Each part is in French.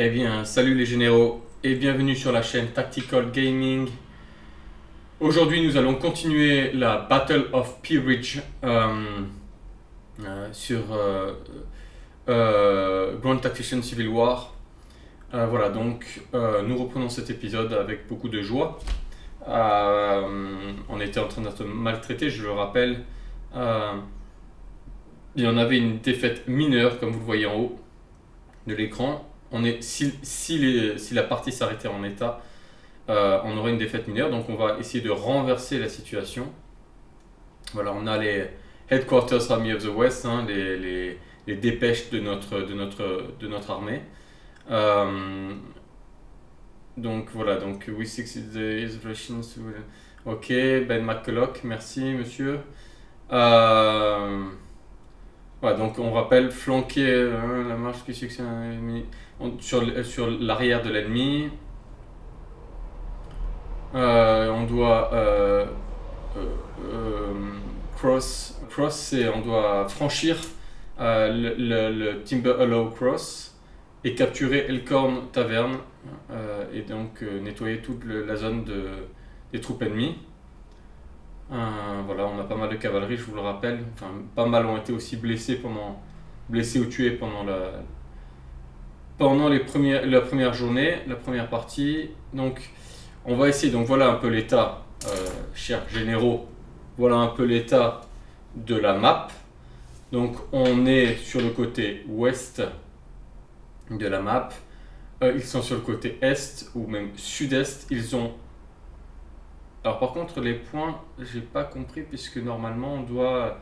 Eh bien, salut les généraux et bienvenue sur la chaîne Tactical Gaming. Aujourd'hui, nous allons continuer la Battle of Peerage sur Grand Tactician Civil War. Voilà, donc nous reprenons cet épisode avec beaucoup de joie. On était en train d'être maltraité, je le rappelle. Il y en avait une défaite mineure, comme vous le voyez en haut de l'écran. Si la partie s'arrêtait en état, on aurait une défaite mineure. Donc on va essayer de renverser la situation. Voilà, on a les Headquarters Army of the West, hein, les dépêches de notre armée. Donc voilà, donc we succeed the Russians. Ok, Ben McCulloch, merci monsieur. Voilà, donc on rappelle flanquer la marche qui succède sur l'arrière de l'ennemi. On doit cross, c'est on doit franchir le Timber Hollow Cross et capturer Elkhorn Tavern et donc nettoyer toute la zone des troupes ennemies. Voilà, on a pas mal de cavalerie, je vous le rappelle. Enfin, pas mal ont été aussi blessés ou tués pendant la première journée, la première partie. Donc, on va essayer. Donc, voilà un peu l'état, chers généraux. Voilà un peu l'état de la map. Donc, on est sur le côté ouest de la map. Ils sont sur le côté est ou même sud-est. Ils ont. Alors par contre les points, j'ai pas compris puisque normalement on doit,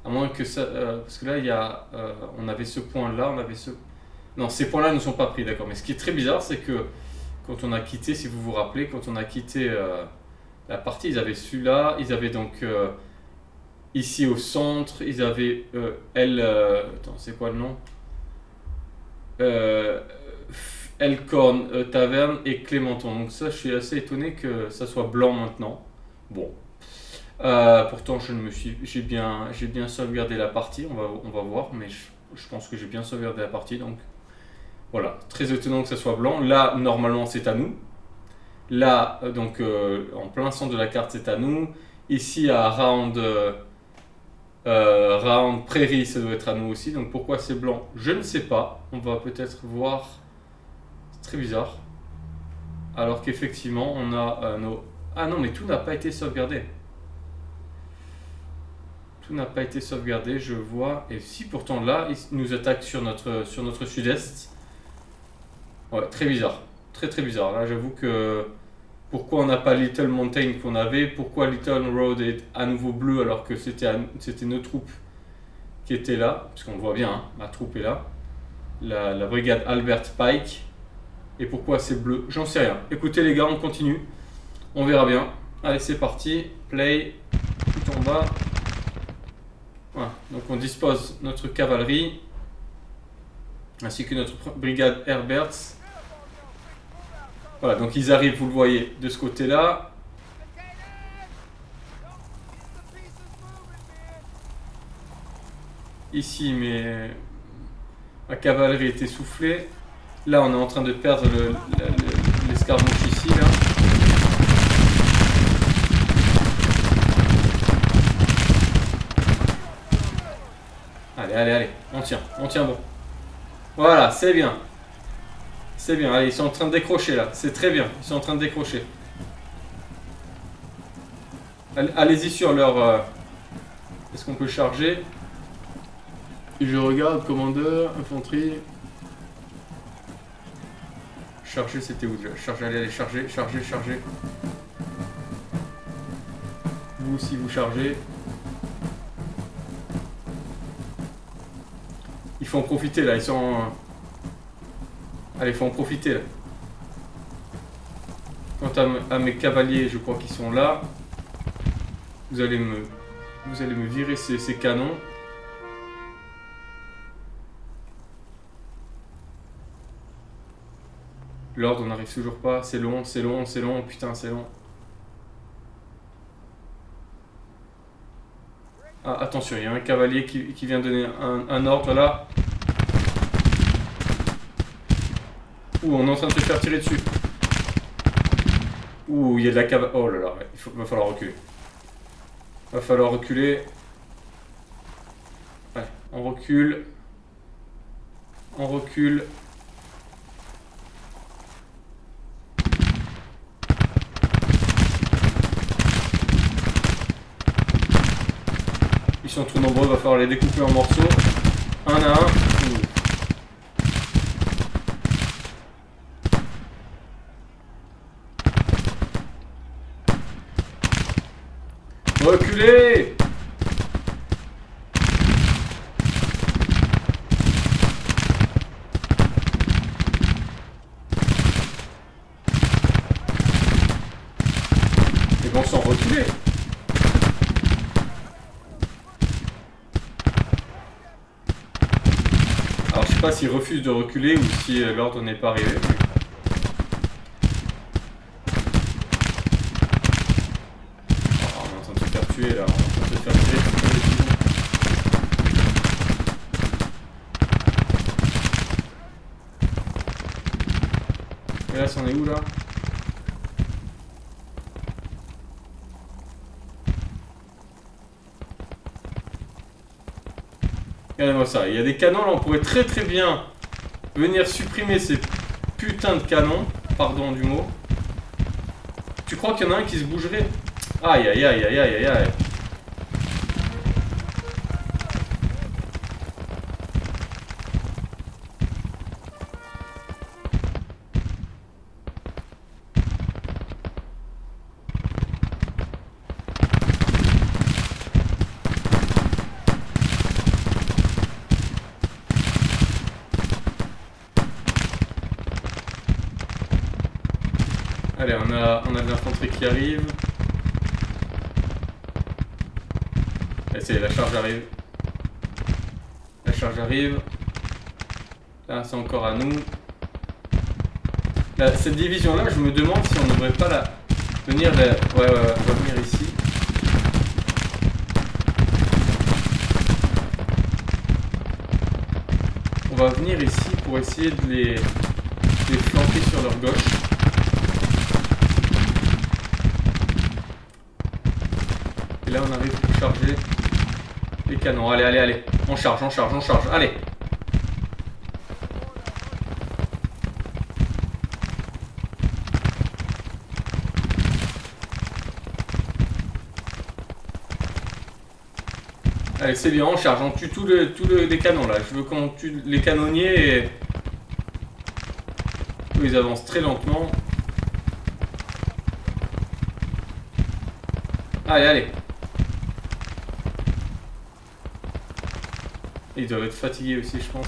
à moins que ça, parce que là il y a, on avait ce point là, non ces points là ne sont pas pris, d'accord. Mais ce qui est très bizarre c'est que quand on a quitté, si vous vous rappelez, quand on a quitté la partie, ils avaient celui-là, ils avaient donc ici au centre, ils avaient attends c'est quoi le nom, Elkhorn Taverne et Clémenton. Donc ça, je suis assez étonné que ça soit blanc maintenant. Bon. Pourtant, j'ai bien sauvegardé la partie. On va voir, mais je pense que j'ai bien sauvegardé la partie. Donc voilà, très étonnant que ça soit blanc. Là, normalement, c'est à nous. Là, donc en plein centre de la carte, c'est à nous. Ici, à Round Prairie, ça doit être à nous aussi. Donc pourquoi c'est blanc, je ne sais pas. On va peut-être voir. Très bizarre. Alors qu'effectivement, on a nos. Ah non, mais tout n'a pas été sauvegardé. Tout n'a pas été sauvegardé, je vois. Et si pourtant là, ils nous attaquent sur notre sud-est. Ouais, très bizarre. Très très bizarre. Là, j'avoue que. Pourquoi on n'a pas Little Mountain qu'on avait? Pourquoi Little Road est à nouveau bleu alors que c'était nos troupes qui étaient là? Parce qu'on le voit bien, hein, ma troupe est là. La brigade Albert Pike. Et pourquoi c'est bleu? J'en sais rien. Écoutez les gars, on continue. On verra bien. Allez, c'est parti. Play. Tout en bas. Voilà. Donc on dispose notre cavalerie. Ainsi que notre brigade Herberts. Voilà, donc ils arrivent, vous le voyez, de ce côté-là. Ici, ma cavalerie est essoufflée. Là, on est en train de perdre l'escarmouche ici, là. Allez, on tient bon. Voilà, c'est bien. C'est bien, allez, ils sont en train de décrocher, là. C'est très bien, ils sont en train de décrocher. Allez-y sur leur... Est-ce qu'on peut charger? Je regarde, commandeur, infanterie... Charger, c'était où déjà? Charger, allez, charger. Vous aussi, vous chargez. Il faut en profiter là, ils sont. Allez, il faut en profiter là. Quant à mes cavaliers, je crois qu'ils sont là. Vous allez me virer ces canons. L'ordre, on n'arrive toujours pas. C'est long. Putain, c'est long. Ah, attention, il y a un cavalier qui vient donner un ordre là. Ouh, on est en train de se faire tirer dessus. Ouh, il y a de la cave. Oh là là, va falloir reculer. Va falloir reculer. Ouais, on recule. On recule. Ils sont trop nombreux, va falloir les découper en morceaux. Un à un. Ouh. Reculez! Ils vont s'en reculer. Alors je sais pas s'ils refusent de reculer ou si l'ordre n'est pas arrivé. Oh, on est en train de se faire tuer là, on est en train de se faire tuer. Et là, c'en est où là? Regardez-moi ça, il y a des canons là, on pourrait très très bien venir supprimer ces putains de canons, pardon du mot. Tu crois qu'il y en a un qui se bougerait? Aïe aïe aïe aïe aïe aïe aïe. Allez, on a de l'infanterie qui arrive. Et c'est la charge arrive. La charge arrive. Là, c'est encore à nous. Là, cette division-là, je me demande si on ne devrait pas la venir. Ouais, on va venir ici. On va venir ici pour essayer de les flanquer sur leur gauche. Et là, on arrive pour charger les canons. Allez, allez, allez. On charge, on charge, on charge. Allez. Allez, c'est bien, on charge. On tue tous les canons là. Je veux qu'on tue les canonniers et... Eux, ils avancent très lentement. Allez, allez. Ils doivent être fatigués aussi, je pense.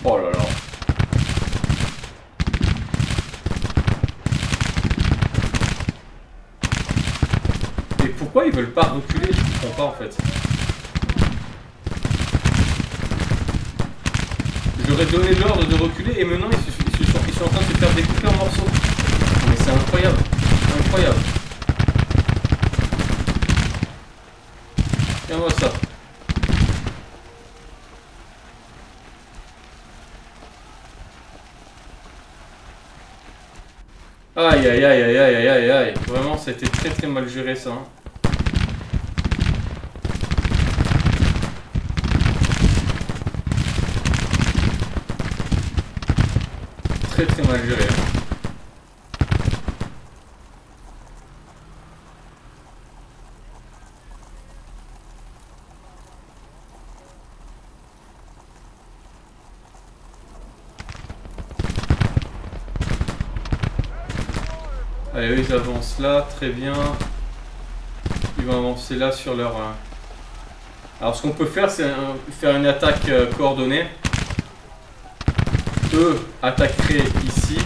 Oh là là. Et pourquoi ils veulent pas reculer? Je comprends pas en fait. J'aurais donné l'ordre de reculer et maintenant ils sont en train de se faire découper en morceaux. Mais c'est incroyable. Incroyable. Regarde-moi ça. Aïe aïe aïe aïe aïe aïe aïe aïe. Vraiment, ça a été très très mal géré ça. Hein. Très très mal géré. Hein. Allez, eux ils avancent là, très bien. Ils vont avancer là sur leur... Alors ce qu'on peut faire, c'est faire une attaque coordonnée. Eux attaqueraient ici,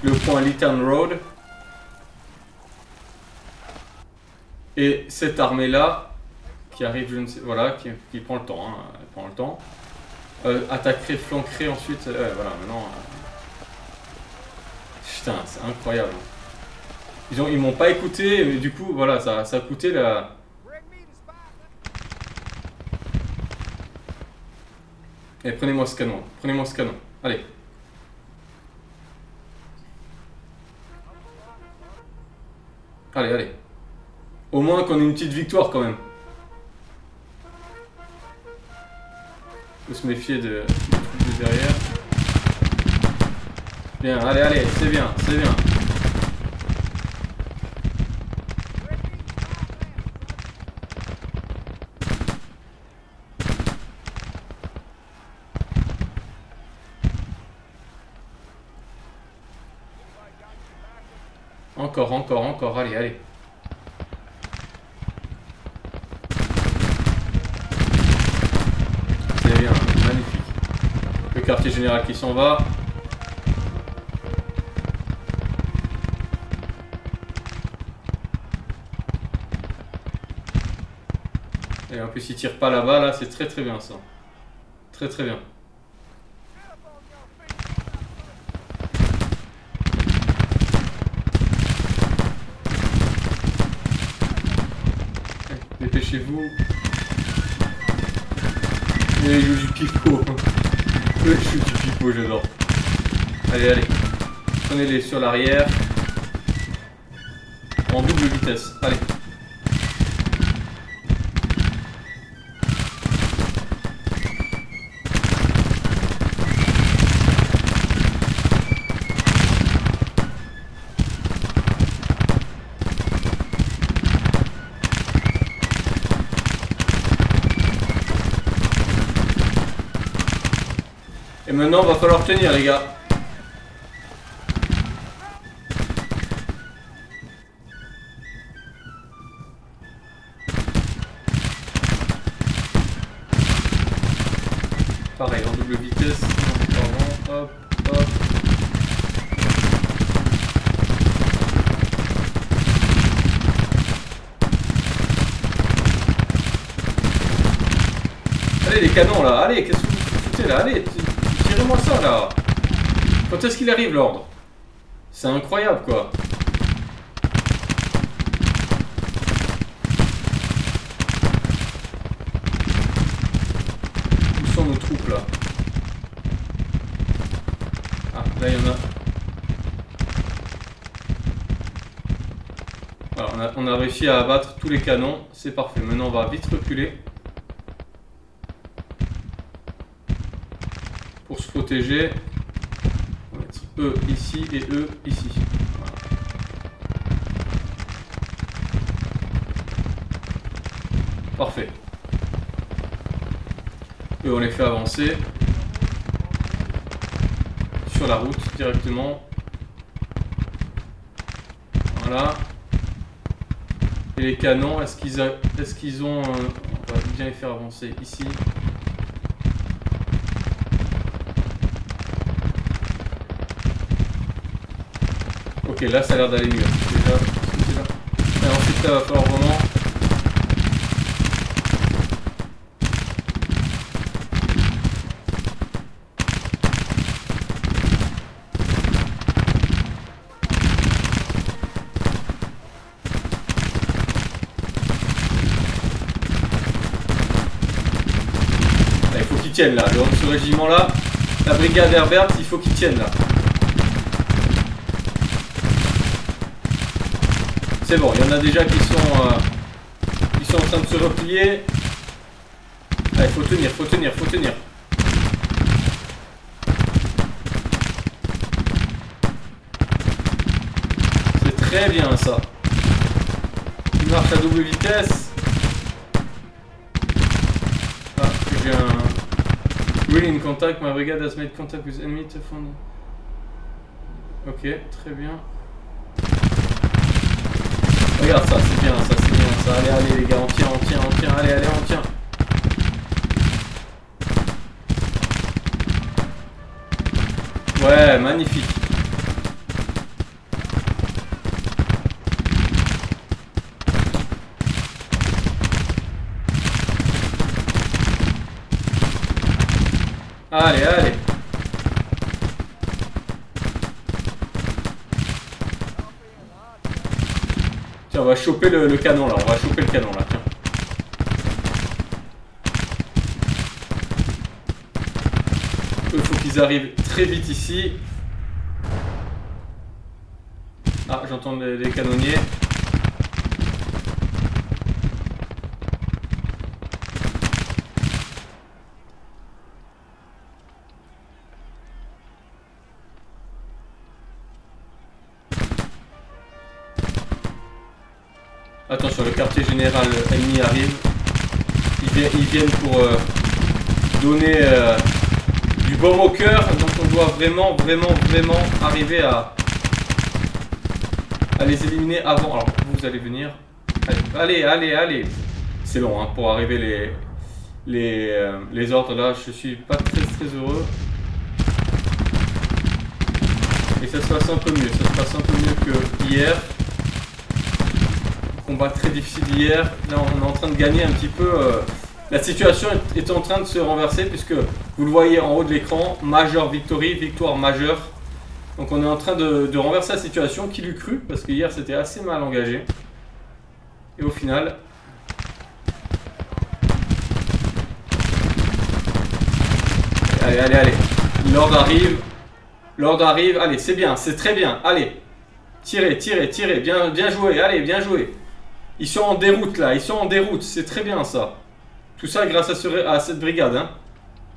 le point Little Road. Et cette armée-là, qui arrive, je ne sais... Voilà, qui prend le temps, hein, elle prend le temps. Attaquerait, flanquerait ensuite... voilà, maintenant... Putain, c'est incroyable. Ils m'ont pas écouté, mais du coup, voilà, ça a coûté la... Allez, prenez-moi ce canon. Prenez-moi ce canon. Allez. Allez, allez. Au moins qu'on ait une petite victoire quand même. Faut se méfier de derrière. Bien, allez, allez, c'est bien, c'est bien. Encore, encore, encore, allez, allez. C'est bien, magnifique. Le quartier général qui s'en va. Et en plus il tire pas là-bas, là, c'est très très bien ça. Très très bien. Dépêchez-vous. Et il joue du pipeau. Il joue du pipeau, j'adore. Allez, allez. Prenez-les sur l'arrière. En double vitesse. Allez. Et maintenant, va falloir tenir, les gars. Pareil, en double vitesse. Pardon, hop, hop. Allez, les canons, là. Allez, qu'est-ce que vous foutez, là? Allez, tirez-moi ça, là. Quand est-ce qu'il arrive, l'ordre? C'est incroyable, quoi. Où sont nos troupes, là? Ah, là, il y en a. Voilà, on a réussi à abattre tous les canons. C'est parfait. Maintenant, on va vite reculer. Pour se protéger. On va mettre eux ici et eux ici. Voilà. Parfait. Eux, on les fait avancer sur la route directement. Voilà. Et les canons, est-ce qu'ils ont... on va bien les faire avancer ici. Ok, là ça a l'air d'aller mieux. Déjà, et ensuite là, va falloir vraiment... il faut qu'ils tiennent là. Ce régiment là, la brigade Herbert, il faut qu'ils tiennent là. C'est bon, il y en a déjà qui sont en train de se replier. Allez, faut tenir, faut tenir, faut tenir. C'est très bien ça. Une marche à double vitesse. Ah, j'ai un... Really in contact, my brigade has made contact with enemy to find... Ok, très bien. Regarde ça, c'est bien, ça, c'est bien, ça. Allez, allez, les gars, on tient, allez, allez, on tient. Ouais, magnifique. Allez, allez. Tiens, on va choper le canon là. On va choper le canon là. Tiens. Il faut qu'ils arrivent très vite ici. Ah, j'entends les canonniers. Attention, le quartier général ennemi arrive. Ils viennent pour donner du baume au cœur. Donc on doit vraiment arriver à les éliminer avant. Alors vous allez venir. Allez. C'est long hein, pour arriver les ordres là. Je suis pas très heureux. Et ça se passe un peu mieux. Ça se passe un peu mieux que hier. Combat très difficile hier. Là on est en train de gagner un petit peu. La situation est en train de se renverser puisque vous le voyez en haut de l'écran. Major victory, victoire majeure. Donc on est en train de renverser la situation. Qui l'eût cru? Parce que hier c'était assez mal engagé. Et au final... Allez. Lord arrive. Allez, c'est bien, c'est très bien. Allez. Tirez. Bien joué. Allez, bien joué. Ils sont en déroute là. C'est très bien ça. Tout ça grâce à cette brigade. Hein.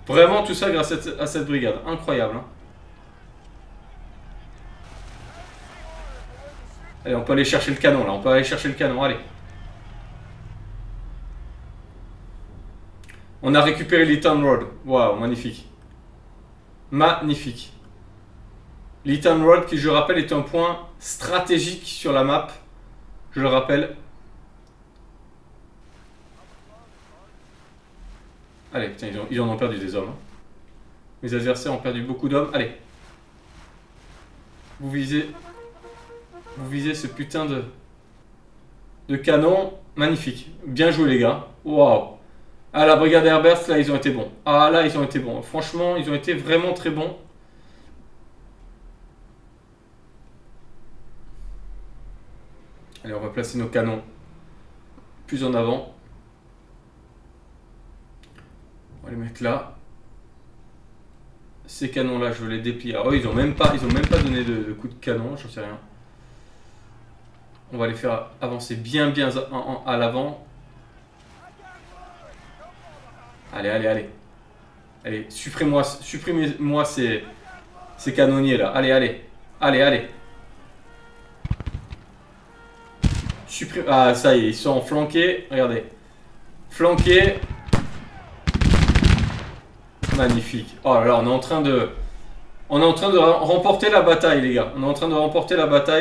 Vraiment tout ça grâce à cette brigade. Incroyable. Hein. Allez, on peut aller chercher le canon là. Allez. On a récupéré l'Eaton Road. Waouh, magnifique. L'Eaton Road qui, je rappelle, est un point stratégique sur la map. Je le rappelle. Allez, putain, ils en ont perdu des hommes. Hein. Mes adversaires ont perdu beaucoup d'hommes. Allez. Vous visez ce putain de canon. Magnifique. Bien joué les gars. Waouh. Ah, la brigade Airburst, là, ils ont été bons. Franchement, ils ont été vraiment très bons. Allez, on va placer nos canons plus en avant. On va les mettre là. Ces canons-là, je veux les déplier. Ah, ils ont même pas donné de coup de canon, j'en sais rien. On va les faire avancer bien à l'avant. Allez. Allez, supprimez-moi ces canonniers là. Allez. Ah, ça y est, ils sont flanqués. Regardez. Flanqués. Magnifique. Oh là là, on est en train de remporter la bataille, les gars.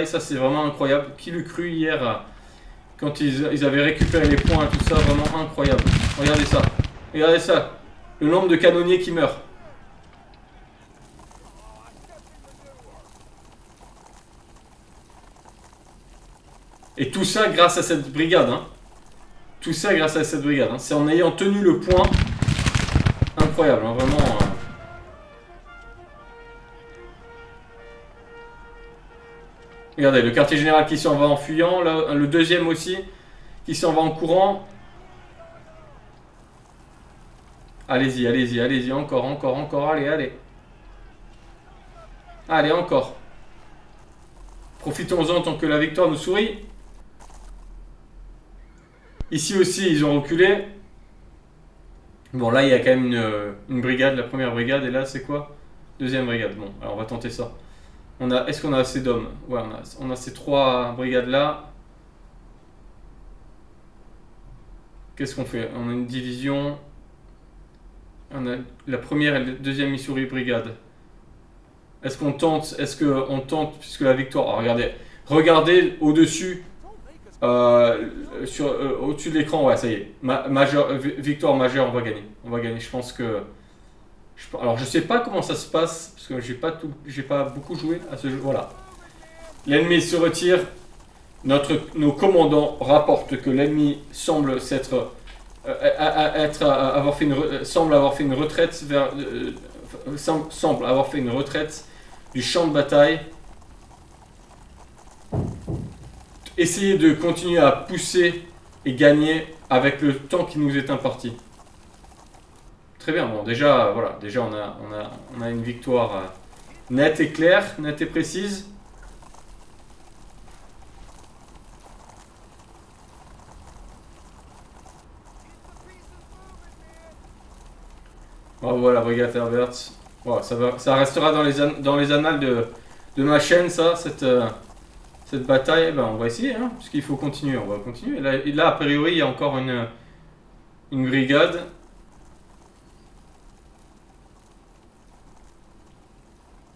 Ça, c'est vraiment incroyable. Qui l'eût cru hier quand ils avaient récupéré les points et tout ça. Vraiment incroyable. Regardez ça. Le nombre de canonniers qui meurent. Et tout ça grâce à cette brigade. Hein. C'est en ayant tenu le point. Incroyable, hein, vraiment. Regardez, le quartier général qui s'en va en fuyant. Là, le deuxième aussi qui s'en va en courant. Allez-y, encore, allez. Allez, encore. Profitons-en tant que la victoire nous sourit. Ici aussi, ils ont reculé. Bon, là, il y a quand même une brigade, la première brigade, et là, c'est quoi? Deuxième brigade. Bon, alors on va tenter ça. Est-ce qu'on a assez d'hommes? Ouais, on a ces trois brigades-là. Qu'est-ce qu'on fait? On a une division. On a la première et la deuxième Missouri brigade. Est-ce qu'on tente? Puisque la victoire... Oh, regardez au-dessus. Au-dessus de l'écran, ouais, ça y est. Victoire majeure, on va gagner. Je pense que... Alors, je sais pas comment ça se passe, parce que j'ai pas beaucoup joué à ce jeu. Voilà. L'ennemi se retire. Nos commandants rapportent que l'ennemi semble avoir fait une retraite semble avoir fait une retraite du champ de bataille. essayer de continuer à pousser et gagner avec le temps qui nous est imparti. Très bien, bon déjà, voilà, déjà on a une victoire nette et claire, nette et précise. Bravo à la brigade Herbert. Wow, ça restera dans les annales de ma chaîne, ça, cette bataille. Ben, on va essayer, hein, parce qu'il faut continuer. On va continuer. Là, a priori, il y a encore une brigade.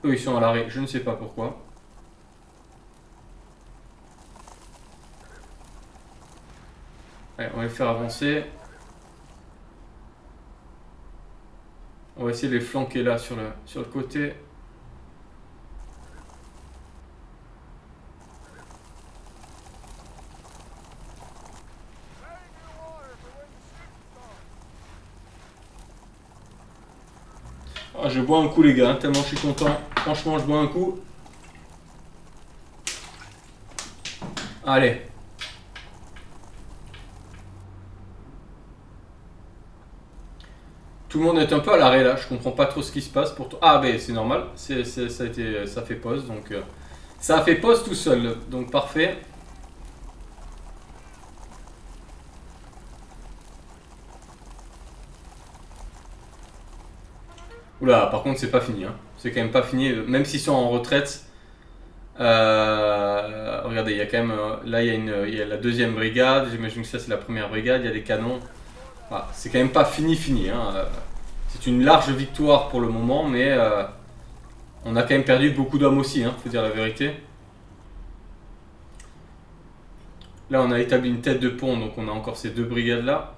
Eux, ils sont à l'arrêt. Je ne sais pas pourquoi. Allez, on va les faire avancer. On va essayer de les flanquer là sur le côté. Ah, je bois un coup les gars, hein, tellement je suis content. Franchement, je bois un coup. Allez. Tout le monde est un peu à l'arrêt là, je comprends pas trop ce qui se passe pour toi. Ah ben c'est normal, ça fait pause donc ça a fait pause tout seul, donc parfait. Oula, par contre c'est pas fini, hein. C'est quand même pas fini, même s'ils sont en retraite. Regardez, il y a quand même là il y a la deuxième brigade, j'imagine que ça c'est la première brigade, il y a des canons. Ah, c'est quand même pas fini, hein. C'est une large victoire pour le moment, mais on a quand même perdu beaucoup d'hommes aussi, hein, faut dire la vérité. Là, on a établi une tête de pont, donc on a encore ces deux brigades là.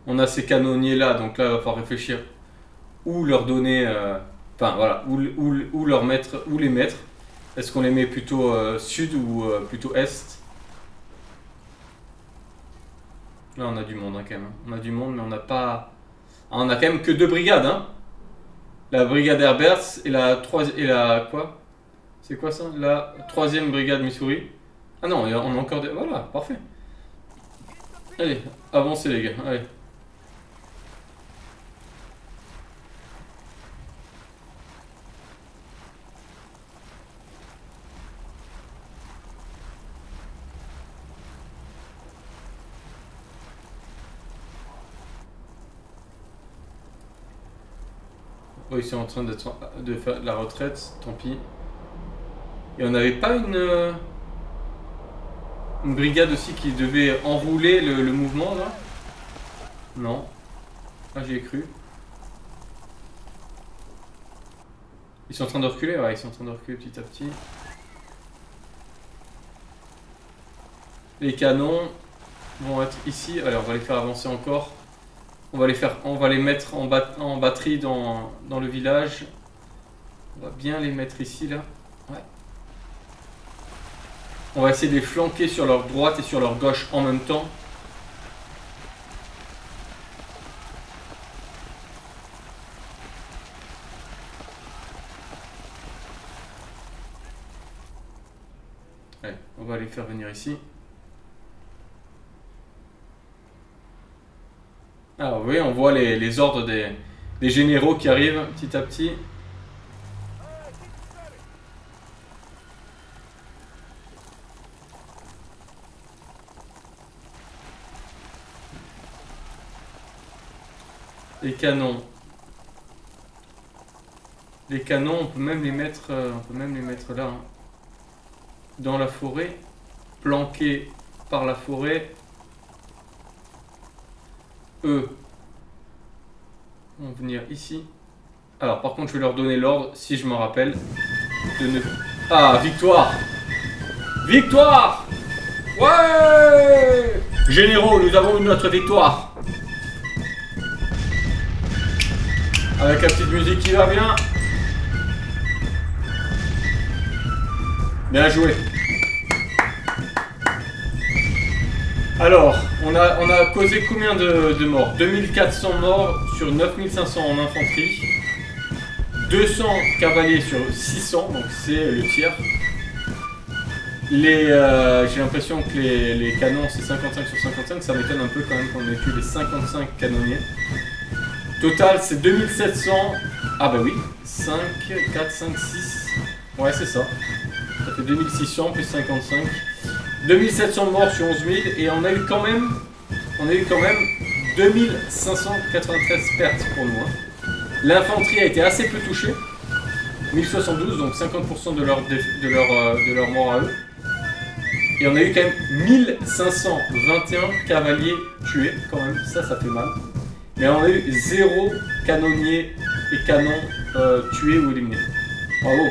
On a ces canonniers là, donc là, il va falloir réfléchir où leur donner, enfin voilà, où leur mettre, où les mettre. Est-ce qu'on les met plutôt sud ou plutôt est? Là, on a du monde, hein, quand même. On a du monde, mais on n'a pas. Ah, on a quand même que deux brigades, hein. La brigade Herberts et la troisième. Et la. Quoi? C'est quoi ça? La troisième brigade Missouri. Ah non, on a encore des. Voilà, parfait. Allez, avancez, les gars. Allez. Oh, ils sont en train de faire la retraite, tant pis. Et on n'avait pas une brigade aussi qui devait enrouler le mouvement là? Non. Ah, j'y ai cru. Ils sont en train de reculer? Ouais, ils sont en train de reculer petit à petit. Les canons vont être ici. Allez, on va les faire avancer encore. On va les mettre en batterie dans le village. On va bien les mettre ici là. Ouais. On va essayer de les flanquer sur leur droite et sur leur gauche en même temps. Allez, on va les faire venir ici. Ah oui, on voit les ordres des généraux qui arrivent petit à petit. Les canons. Les canons, on peut même les mettre là, hein, dans la forêt, planqués par la forêt. Eux vont venir ici. Alors par contre je vais leur donner l'ordre, si je me rappelle, de ne... Ah, victoire! Victoire! Ouais! Généraux, nous avons eu notre victoire! Avec la petite musique qui va bien. Bien joué. Alors, on a causé combien de morts? 2400 morts sur 9500 en infanterie. 200 cavaliers sur 600, donc c'est le tiers. J'ai l'impression que les canons c'est 55 sur 55, ça m'étonne un peu quand même qu'on ait tué les 55 canonniers. Total c'est 2700, ah bah oui, 5, 4, 5, 6, ouais c'est ça. Ça fait 2600 plus 55. 2700 morts sur 11 000 et on a eu quand même 2593 pertes pour nous. Hein. L'infanterie a été assez peu touchée, 1072, donc 50% de leur mort à eux. Et on a eu quand même 1521 cavaliers tués, quand même, ça fait mal. Mais on a eu 0 canonniers et canons tués ou éliminés. Bravo.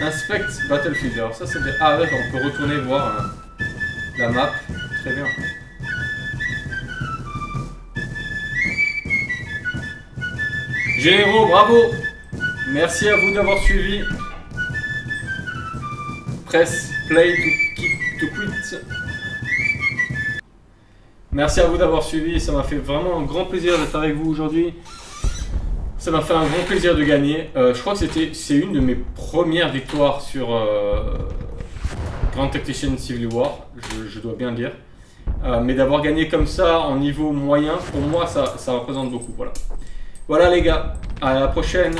Inspect Battlefield, alors ça c'est bien. Ah d'accord, on peut retourner voir la map, très bien. Généraux, bravo. Merci à vous d'avoir suivi. Press play to quit. Merci à vous d'avoir suivi, ça m'a fait vraiment un grand plaisir d'être avec vous aujourd'hui. Ça m'a fait un grand plaisir de gagner. Je crois que c'est une de mes premières victoires sur Grand Tactician Civil War, je dois bien le dire. Mais d'avoir gagné comme ça en niveau moyen, pour moi ça représente beaucoup. Voilà les gars, à la prochaine.